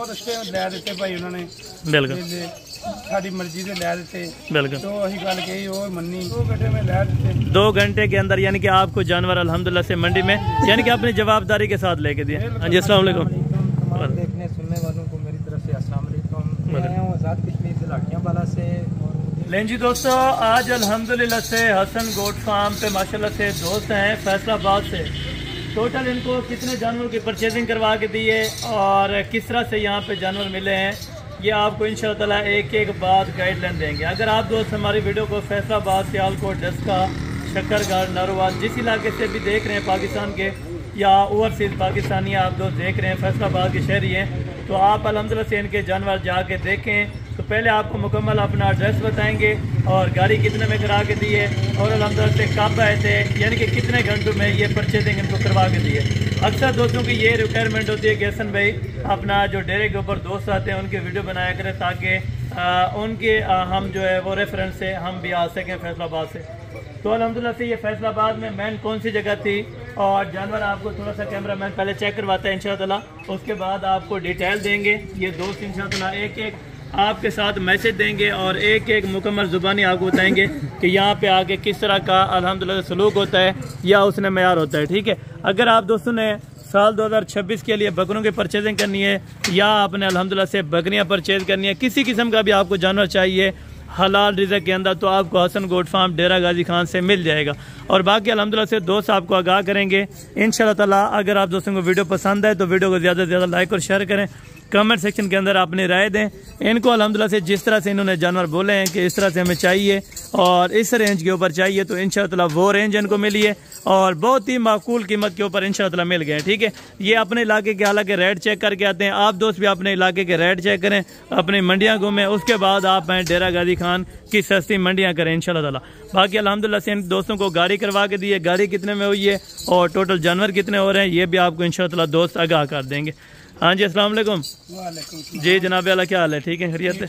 लै दिते भाई उन्होंने बिल्कुल साड़ी मर्जी से लै दिते बिल्कुल। तो अही गल कही वो मन्नी 2 घंटे में लै दिते 2 घंटे के अंदर यानी कि आपको जानवर अल्हम्दुलिल्लाह से मंडी में यानी कि अपनी जवाबदारी के साथ लेके दिए। हाँ जी अस्सलाम वालेकुम। देखने सुनने वालों को मेरी तरफ से अस्सलाम वालेकुम। मैं हूं आजाद कश्मीर से लाठियांवाला से। लें जी दोस्तों, आज अल्हम्दुलिल्लाह से हसन गोट फार्म पे माशाल्लाह से दोस्त हैं फैसलाबाद से। टोटल इनको कितने जानवरों की परचेजिंग करवा के दी है और किस तरह से यहाँ पे जानवर मिले हैं, ये आपको इंशाअल्लाह एक एक बात गाइडलाइन देंगे। अगर आप दोस्त हमारी वीडियो को फैसलाबाद, सियालकोट, डस्का, शक्करगढ़, नारोवाल जिस इलाके से भी देख रहे हैं पाकिस्तान के या ओवरसीज़ पाकिस्तानी आप दोस्त देख रहे हैं, फैसलाबाद के शहरी हैं, तो आप अल्हम्दुलिल्लाह से इनके जानवर जाके देखें। तो पहले आपको मुकम्मल अपना एड्रेस बताएंगे और गाड़ी कितने में करा के दी है और अल्हम्दुलिल्लाह से कब आए थे, यानी कि कितने घंटों में ये परचेजिंग इनको करवा के दी है। अक्सर दोस्तों की ये रिक्वायरमेंट होती है कि हसन भाई अपना जो डेरे के ऊपर दोस्त आते हैं उनके वीडियो बनाया करें ताकि उनके हम जो है वो रेफरेंस से हम भी आ सकें फैसलाबाद से। तो अल्हम्दुलिल्लाह से ये फैसलाबाद में मेन कौन सी जगह थी और जानवर आपको थोड़ा सा कैमरा मैन पहले चेक करवाता है इंशाअल्लाह, उसके बाद आपको डिटेल देंगे। ये दोस्त इंशाअल्लाह एक एक आपके साथ मैसेज देंगे और एक एक मुकम्मल ज़ुबानी आपको बताएंगे कि यहाँ पे आके किस तरह का अल्हम्दुलिल्लाह सलूक होता है या उसने मयार होता है। ठीक है, अगर आप दोस्तों ने साल 2026 के लिए बकरों की परचेजिंग करनी है या आपने अल्हम्दुलिल्लाह से बकरियाँ परचेज करनी है, किसी किस्म का भी आपको जानवर चाहिए हलाल रिज़्क़ के अंदर, तो आपको हसन गोट फार्म डेरा गाजी खान से मिल जाएगा। और बाकी अल्हम्दुलिल्लाह से दोस्त आपको आगाह करेंगे इंशाअल्लाह ताला। अगर आप दोस्तों को वीडियो पसंद है तो वीडियो को ज़्यादा से ज़्यादा लाइक और शेयर करें, कमेंट सेक्शन के अंदर अपनी राय दें। इनको अल्हम्दुलिल्लाह से जिस तरह से इन्होंने जानवर बोले हैं कि इस तरह से हमें चाहिए और इस रेंज के ऊपर चाहिए, तो इंशाअल्लाह वो रेंज इनको मिली है और बहुत ही माकूल कीमत के ऊपर इंशाअल्लाह मिल गए। ठीक है, ये अपने इलाके के हालांकि रेट चेक करके आते हैं। आप दोस्त भी अपने इलाके के रेट चेक करें, अपनी मंडियाँ घूमें, उसके बाद आप आएँ डेरा गाजी खान की सस्ती मंडियाँ करें इंशाअल्लाह ताला। बाकी अल्हम्दुलिल्लाह से इन दोस्तों को गाड़ी करवा के दी है, गाड़ी कितने में हुई है और टोटल जानवर कितने हो रहे हैं ये भी आपको इंशाअल्लाह दोस्त आगाह कर देंगे। हाँ जी अस्सलाम वालेकुम। जी जनाब अल्लाह क्या हाल है, ठीक है, खैरियत है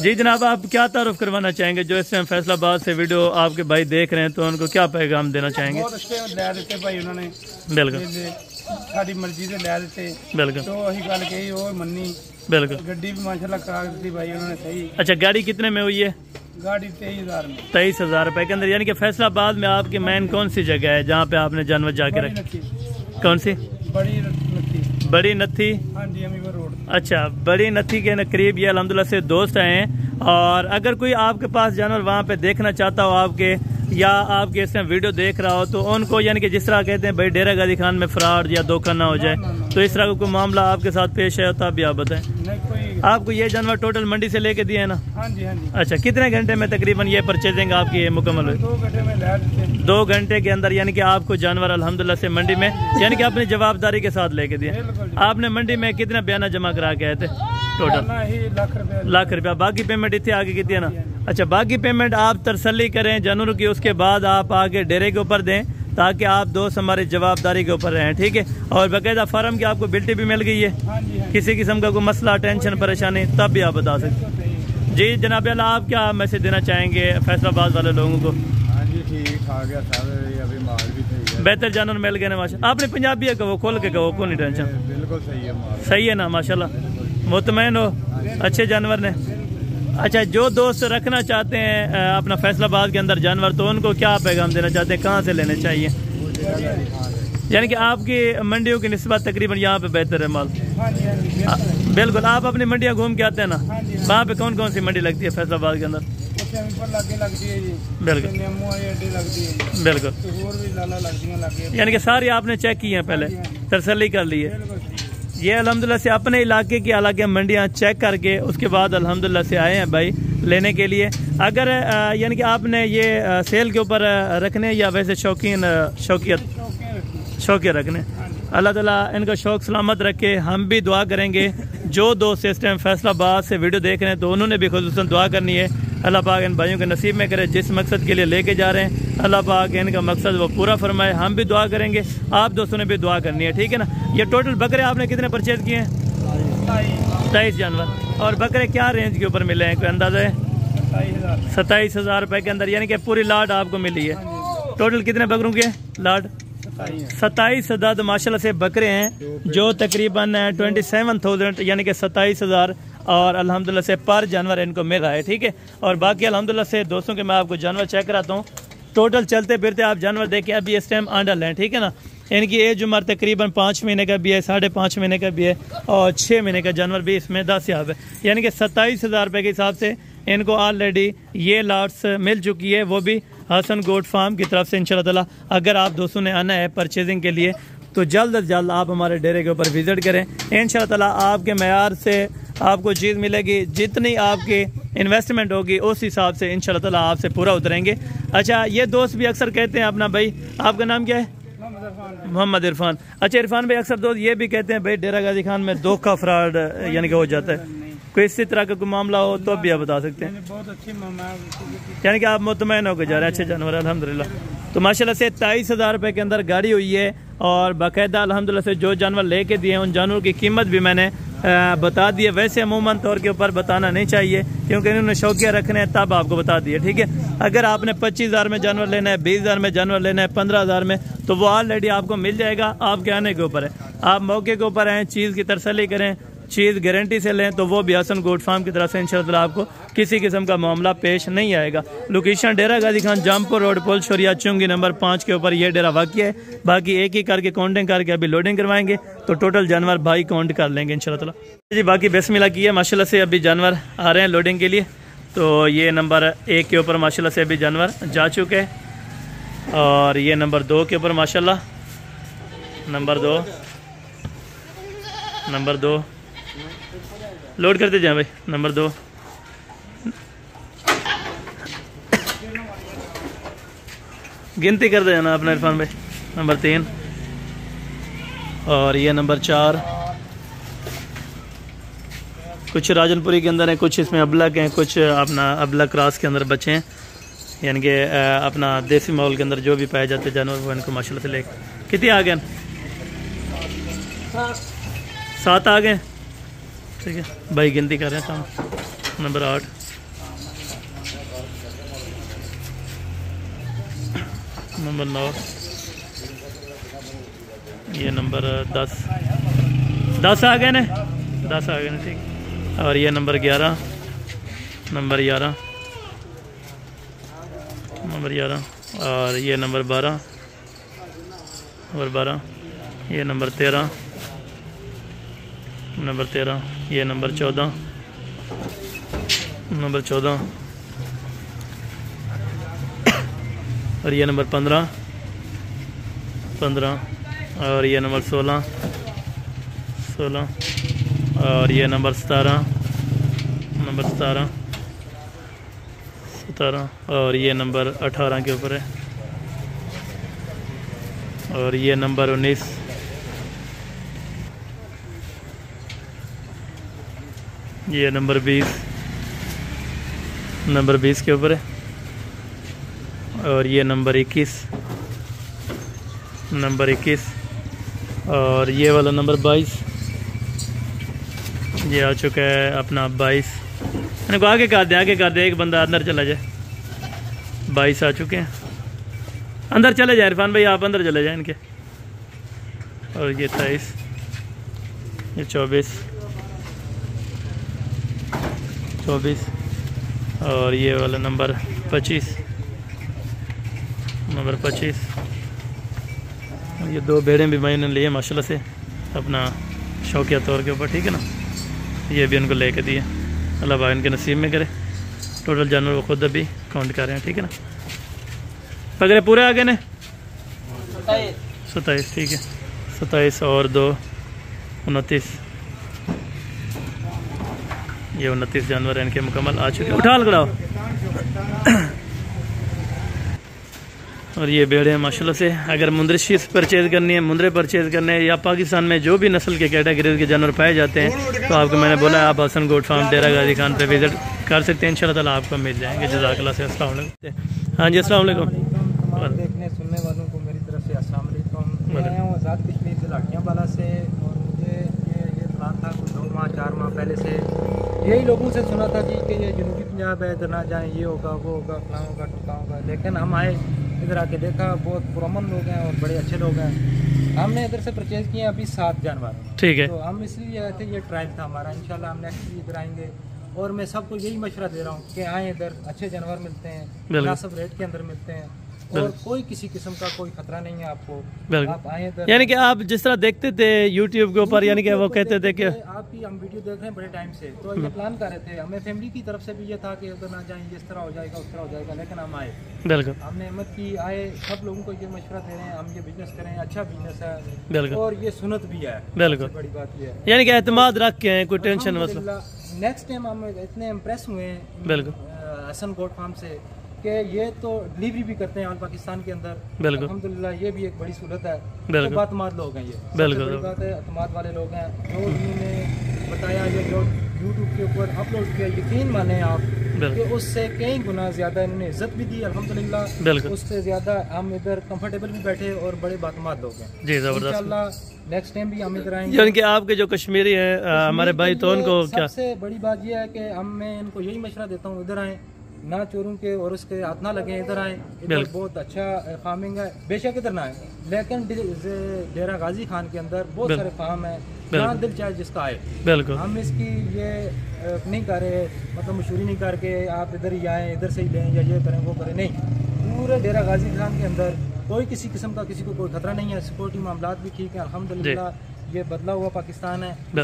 जी। जनाब आप क्या तारुफ करवाना चाहेंगे, जो इस टाइम फैसलाबाद से वीडियो आपके भाई देख रहे हैं, तो उनको क्या पैगाम देना चाहेंगे? लै दिते भाई उन्होंने बिल्कुल साड़ी मर्जी से लै दिते बिल्कुल। तो अही गल कही वो मन्नी बिल्कुल। गड्डी भी माशाल्लाह करा दी भाई उन्होंने सही। अच्छा, गाड़ी कितने में हुई है? गाड़ी 23,000 में। 23,000 रुपए के अंदर, यानी कि फैसलाबाद में आपकी मेन कौन सी जगह है जहाँ पे आपने जानवर जाके रखे? कौन सी? बड़ी नत्थी। हाँ जी, अमीवर रोड। अच्छा, बड़ी नत्थी के करीब ये अल्हम्दुलिल्लाह से दोस्त आए हैं। और अगर कोई आपके पास जानवर वहाँ पे देखना चाहता हो आपके या आपके इस वीडियो देख रहा हो, तो उनको यानी कि जिस तरह कहते हैं भाई डेरा गाजी खान में फ्रॉड या धोखा ना हो जाए, तो इस तरह का कोई मामला आपके साथ पेश है तो आप भी आप बताएं। आपको ये जानवर टोटल मंडी से लेके दिए है ना? हाँ जी, हाँ जी। अच्छा, कितने घंटे में तकरीबन ये परचेजिंग आपकी मुकम्मल हुई? 2 घंटे में लै दिते। 2 घंटे के अंदर, यानी कि आपको जानवर अल्हम्दुलिल्लाह से मंडी में यानी कि अपनी जवाबदारी के साथ लेके दिए। आपने मंडी में कितना बयाना जमा करा के आए थे टोटल? लाख रुपया। बाकी पेमेंट इतने आगे की है ना? अच्छा, बाकी पेमेंट आप तसल्ली करें जानवरों की, उसके बाद आप आगे डेरे के ऊपर दें ताकि आप दोस्त हमारी जवाबदारी के ऊपर रहें। ठीक है, और बाकायदा फार्म की आपको बिल्टी भी मिल गई है, किसी किस्म का कोई मसला, टेंशन, परेशानी तब भी आप बता सकते। जी जनाब अल्लाह, आप क्या मैसेज देना चाहेंगे फैसलाबाद वाले लोगों को? हाँ जी, ठीक ठाक है सारे, अभी माल भी सही है, बेहतर जानवर मिल गए ना माशा। आपने पंजाबी है कहो, खोल के कहो, कोई टेंशन। बिल्कुल सही है माल, सही है ना माशाल्लाह, मुतमैन हो, अच्छे जानवर ने। अच्छा, जो दोस्त रखना चाहते हैं अपना फैसलाबाद के अंदर जानवर, तो उनको क्या पैगाम देना चाहते हैं, कहाँ से लेने चाहिए? यानी कि आपकी मंडियों की निस्बत तकरीबन यहाँ पे बेहतर है माल? बिल्कुल। आप अपनी मंडियाँ घूम के आते हैं ना, वहाँ पे कौन कौन सी मंडी लगती है फैसलाबाद के अंदर? बिल्कुल बिल्कुल। यानी कि सारी आपने चेक की है, पहले तसल्ली कर ली है। ये अल्हम्दुलिल्लाह से अपने इलाके की हालांकि मंडियाँ चेक करके उसके बाद अल्हम्दुलिल्लाह से आए हैं भाई लेने के लिए। अगर यानी कि आपने ये सेल के ऊपर रखने या वैसे शौकिया रखने, अल्लाह ताला इनका शौक सलामत रखे। हम भी दुआ करेंगे जो दोस्त इस टाइम फैसलाबाद से वीडियो देख रहे हैं, तो उन्होंने भी खुसूसन दुआ करनी है। अल्लाह पाक इन भाइयों के नसीब में करे, जिस मकसद के लिए लेके जा रहे हैं अल्लाह पाक इनका मकसद वो पूरा फरमाए। हम भी दुआ करेंगे, आप दोस्तों ने भी दुआ करनी है, ठीक है ना। ये टोटल बकरे आपने कितने परचेज किए हैं? 27 जानवर। और बकरे क्या रेंज के ऊपर मिले हैं, कोई अंदाजा है? 27,000 रुपए के अंदर, यानी कि पूरी लाट आपको मिली है। टोटल कितने बकरों के लाट? 27 अदद माशाल्लाह से बकरे हैं जो तकरीबन 27,000 यानी कि 27,000 और अल्हम्दुलिल्लाह से पर जानवर इनको मिल रहा है। ठीक है, और बाकी अल्हम्दुलिल्लाह से दोस्तों के मैं आपको जानवर चेक कराता हूँ। टोटल चलते फिरते आप जानवर देखें, अभी इस टाइम अंडल हैं। ठीक है ना, इनकी एज उम्र तकरीबन 5 महीने का भी है, 5.5 महीने का भी है और 6 महीने का जानवर भी इसमें दस्तयाब है। यानी कि 27,000 रुपये के हिसाब से इनको ऑलरेडी ये लॉट्स मिल चुकी है, वो भी हसन गोट फार्म की तरफ से। इंशाल्लाह अगर आप दोस्तों ने आना है परचेजिंग के लिए तो जल्द अज जल्द आप हमारे डेरे के ऊपर विज़िट करें। इंशाल्लाह आपके मेयार से आपको चीज़ मिलेगी, जितनी आपकी इन्वेस्टमेंट होगी उस हिसाब से इंशाल्लाह आपसे पूरा उतरेंगे। अच्छा, ये दोस्त भी अक्सर कहते हैं अपना भाई, आपका नाम क्या है? मोहम्मद इरफान। अच्छा इरफान भाई, अक्सर दोस्त ये भी कहते हैं भाई डेरा गाजी खान में धोखा फ्रॉड यानी कि हो जाता है, कोई इसी तरह का कोई मामला हो तो भी आप बता सकते हैं? बहुत अच्छी मामला, यानी कि आप मुतमैन होकर जा रहे हैं, अच्छे जानवर अल्हम्दुलिल्लाह। तो माशाल्लाह से 23,000 रुपये के अंदर गाड़ी हुई है और बाकायदा अल्हम्दुलिल्लाह से जो जानवर लेके दिए हैं उन जानवरों की कीमत भी मैंने बता दी है। वैसे अमूमन तौर के ऊपर बताना नहीं चाहिए क्योंकि इन्होंने शौकिया रखने हैं, तब आपको बता दिए। ठीक है, अगर आपने 25,000 में जानवर लेना है, 20,000 में जानवर लेना है, 15,000 में, तो वो ऑलरेडी आपको मिल जाएगा, आपके आने के ऊपर है। आप मौके के ऊपर आएँ, चीज़ की तसल्ली करें, चीज़ गारंटी से लें तो वो भी हसन गोट फार्म की तरफ से इंशाल्लाह आपको किसी किस्म का मामला पेश नहीं आएगा। लोकेशन डेरा गाजी खान जामपुर रोड पुल शोरिया चुंगी नंबर 5 के ऊपर ये डेरा वाक़िया है। बाकी एक ही करके काउंटिंग करके अभी लोडिंग करवाएंगे तो टोटल जानवर भाई काउंट कर लेंगे इंशाल्लाह जी। बाकी बिस्मिल्लाह की है, माशाल्लाह से अभी जानवर आ रहे हैं लोडिंग के लिए। तो ये नंबर 1 के ऊपर माशाल्लाह से अभी जानवर जा चुके हैं और ये नंबर 2 के ऊपर माशाल्लाह, नंबर 2 लोड करते जाए भाई, नंबर 2 गिनती करते जाना अपना इरफान भाई, नंबर 3 और ये नंबर 4। कुछ राजनपुरी के अंदर हैं, कुछ इसमें अबलक हैं, कुछ अपना अबलक क्रॉस के अंदर बचे हैं, यानी कि अपना देसी माहौल के अंदर जो भी पाए जाते जानवर वो इनको माशाल्लाह से लेकर। कितने आ गए? 7 आ गए। ठीक है भाई, गिनती कर रहे हैं सामने। नंबर 8, नंबर 9, ये नंबर 10 आ गए ना, 10 आ गए ना। ठीक, और ये नंबर 11, नंबर 11 और ये नंबर 12, ये नंबर 13, ये नंबर 14, और ये नंबर 15 और ये नंबर 16 और ये नंबर 17 और ये नंबर 18 के ऊपर है और ये नंबर 19, ये नंबर 20 के ऊपर है और ये नंबर 21 और ये वाला नंबर 22, ये आ चुका है अपना 22। इनको आगे कर दे, एक बंदा अंदर चला जाए। 22 आ चुके हैं, अंदर चले जाए इरफान भाई, आप अंदर चले जाए इनके। और ये 23, ये 24 और ये वाला नंबर 25 और ये 2 भेड़ें भी मैंने लिए माशाल्लाह से अपना शौकिया तौर के ऊपर। ठीक है ना, ये भी उनको लेके दिए, अल्लाह भाई इनके नसीब में करे। टोटल जानवर वो खुद अभी काउंट कर रहे हैं। ठीक है ना, पकड़े पूरे आ गए ने 27। ठीक है, 27 और 2 29, ये 29 जानवर इनके मुकम्मल आ चुके हैं। उठा लगाओ। और ये भेड़े हैं माशाल्लाह से। अगर मुंद्री शीस परचेज़ करनी है, मुंद्रे परचेज़ करने हैं या पाकिस्तान में जो भी नस्ल के कैटेगरीज के जानवर पाए जाते हैं तो आपको मैंने बोला आप हसन गोट फार्म डेरा गाजी खान पे विज़िट कर सकते हैं। इंशाल्लाह ताला आपको मिल जाएंगे। जज़ाकल्लाह से। अस्सलाम वालेकुम। हाँ जी, अस्सलाम वालेकुम। देखने सुनने वालों को मेरी तरफ से अस्सलाम वालेकुम। मैं आया हूँ आज़ाद कश्मीर से लाठियाँवाला से और मुझे ये प्लान था कुछ 2 माह 4 माह पहले से, यही लोगों से सुना था कि ये जनूबी पंजाब है, इधर ना जाएँ, ये होगा वो होगा फलां होगा टुका होगा। लेकिन हम आए इधर आके देखा, बहुत पुरअमन लोग हैं और बड़े अच्छे लोग हैं। हमने इधर से परचेज किए अभी 7 जानवर। ठीक है। तो हम इसलिए आए थे, ये ट्रायल था हमारा। इंशाल्लाह हम नेक्स्ट भी इधर आएंगे और मैं सबको यही मशवरा दे रहा हूँ कि आए इधर, अच्छे जानवर मिलते हैं, मुनासिब रेट के अंदर मिलते हैं और कोई किसी किस्म का कोई खतरा नहीं है आपको। आप आए इधर, यानी कि आप जिस तरह देखते थे यूट्यूब के ऊपर, यानी कि वो कहते थे कि आपकी हम वीडियो देख रहे हैं बड़े टाइम से, तो ये प्लान कर रहे थे, हमें फैमिली की तरफ से भी ये था कि उधर ना जाएंगे, इस तरह हो जाएगा उस तरह हो जाएगा, लेकिन हम आए। बिल्कुल, हमने हिम्मत की, आए। सब लोगों को ये मशवरा दे रहे हैं हम ये बिजनेस करें, अच्छा बिजनेस है। बिल्कुल, और ये सुन्नत भी है। बिल्कुल, बड़ी बात ये है, यानी कि एतमाद रख के हैं, कोई टेंशन मसला। नेक्स्ट टाइम हम इतने इम्प्रेस हुए हैं बिल्कुल हसन गोट फार्म से कि ये तो डिलीवरी भी करते हैं ऑल पाकिस्तान के अंदर। बिल्कुल, अल्हम्दुलिल्लाह ये भी एक बड़ी सहूलत है। बिल्कुल, तो बातमाद लोग हैं, ये बिल्कुल बड़ी बात है, अतमाद वाले लोग हैं। जो उन्होंने बताया, ये जो यूट्यूब के ऊपर अपलोड किया, यकीन माने आप कि उससे कई गुना ज्यादा इन्होंने इज्जत भी दी अल्हम्दुलिल्लाह। उससे ज्यादा हम इधर कंफर्टेबल भी बैठे और बड़े बातमाद लोग हैं जी। जबरदस्त, नेक्स्ट टाइम भी हम इधर आएंगे। यानी कि आपके जो कश्मीरी हैं हमारे भाई, तो उनको क्या सबसे बड़ी बात यह है कि मैं इनको यही मशवरा देता हूँ, इधर आए, ना चोरों के और उसके हाथ ना लगे, इधर आए। इधर बहुत अच्छा फार्मिंग है, बेशक इधर ना आए, लेकिन डेरा गाजी खान के अंदर बहुत सारे फार्म है, जहाँ दिल चाहे जिसका आए। बिल्कुल, हम इसकी ये नहीं कर रहे, मतलब मशहूरी नहीं करके आप इधर ही आए, इधर से ही लें या ये करें वो करें, नहीं। पूरे डेरा गाजी खान के अंदर कोई किसी किस्म का किसी को कोई खतरा नहीं है, सिक्योरिटी मामला भी ठीक है अल्हम्दुलिल्लाह। ये बदला हुआ पाकिस्तान है।